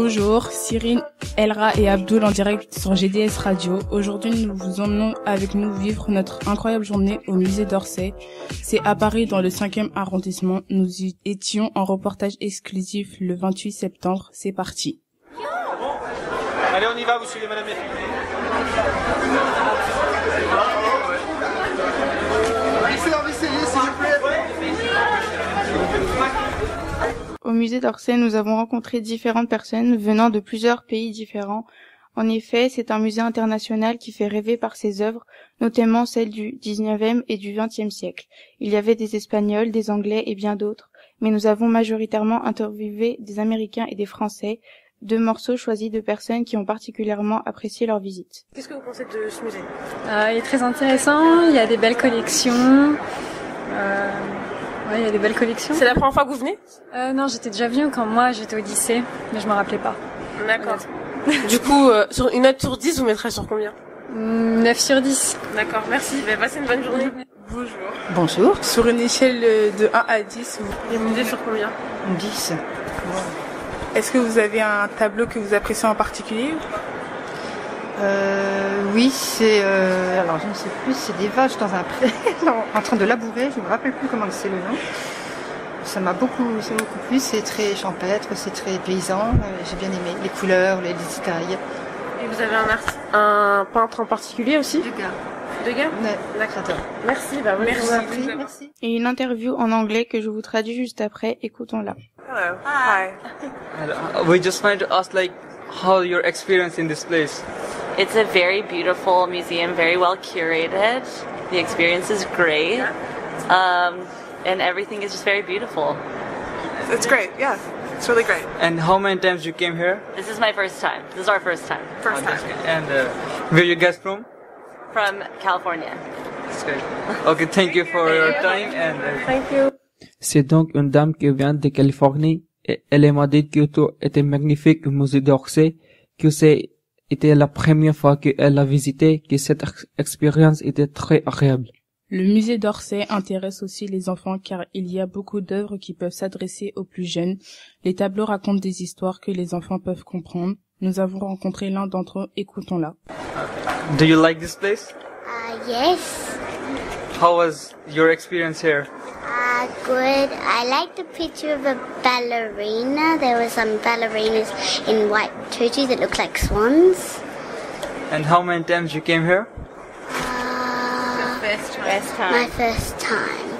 Bonjour, Cyrine, Elra et Abdul en direct sur GDS Radio. Aujourd'hui, nous vous emmenons avec nous vivre notre incroyable journée au musée d'Orsay. C'est à Paris, dans le 5e arrondissement. Nous y étions en reportage exclusif le 28 septembre. C'est parti. Allez, on y va, vous suivez madame. Au musée d'Orsay, nous avons rencontré différentes personnes venant de plusieurs pays différents. En effet, c'est un musée international qui fait rêver par ses œuvres, notamment celles du 19e et du 20e siècle. Il y avait des Espagnols, des Anglais et bien d'autres, mais nous avons majoritairement interviewé des Américains et des Français, deux morceaux choisis de personnes qui ont particulièrement apprécié leur visite. Qu'est-ce que vous pensez de ce musée ? Il est très intéressant, il y a des belles collections. Il y a des belles collections. C'est la première fois que vous venez ? Non, j'étais déjà venue quand moi j'étais au lycée, mais je me rappelais pas. D'accord. Du coup, sur une note sur 10, vous mettrez sur combien ? 9 sur 10. D'accord, merci. Passez une bonne journée. Bonjour. Bonjour. Sur une échelle de 1 à 10, Et vous mettez sur combien ? 10. est-ce que vous avez un tableau que vous appréciez en particulier? Oui, c'est... alors je ne sais plus, c'est des vaches dans un pré en train de labourer, je ne me rappelle plus comment c'est le nom. Ça m'a beaucoup plu, c'est très champêtre, c'est très paysan, j'ai bien aimé les couleurs, les détails. Et vous avez un peintre en particulier aussi ? De gars. De gars ? Ouais, d'accord. j'adore. Merci, Merci. Et une interview en anglais que je vous traduis juste après, écoutons-la. Hello. Hi. We just wanted to ask, how your experience in this place? It's a very beautiful museum, very well curated. The experience is great. And everything is just very beautiful. It's great, yeah. It's really great. And how many times you came here? This is my first time. This is our first time. First time. And where you guys from? From California. That's great. Okay, thank you for your time. And Thank you. C'est donc une dame qui vient de Californie et elle m'a dit que tout était magnifique au musée d'Orsay, que c'était la première fois qu'elle a visité, que cette expérience était très agréable. Le musée d'Orsay intéresse aussi les enfants car il y a beaucoup d'œuvres qui peuvent s'adresser aux plus jeunes. Les tableaux racontent des histoires que les enfants peuvent comprendre. Nous avons rencontré l'un d'entre eux, écoutons-la. do you like this place? Yes. How was your experience here? Good. I like the picture of a ballerina. There were some ballerinas in white tutus that look like swans. And how many times you came here? First time. My first time.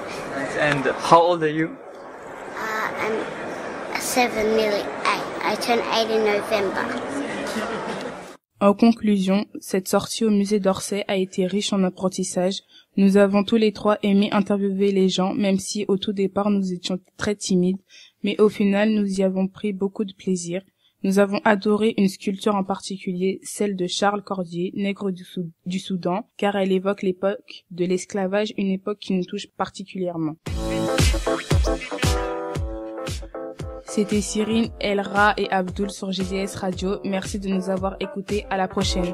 And how old are you? I'm 7, nearly 8. I turn 8 in November. En conclusion, cette sortie au musée d'Orsay a été riche en apprentissage. Nous avons tous les trois aimé interviewer les gens, même si au tout départ nous étions très timides, mais au final nous y avons pris beaucoup de plaisir. Nous avons adoré une sculpture en particulier, celle de Charles Cordier, nègre du Soudan, car elle évoque l'époque de l'esclavage, une époque qui nous touche particulièrement. C'était Cyrine, Elra et Abdul sur GDS Radio. Merci de nous avoir écoutés. À la prochaine.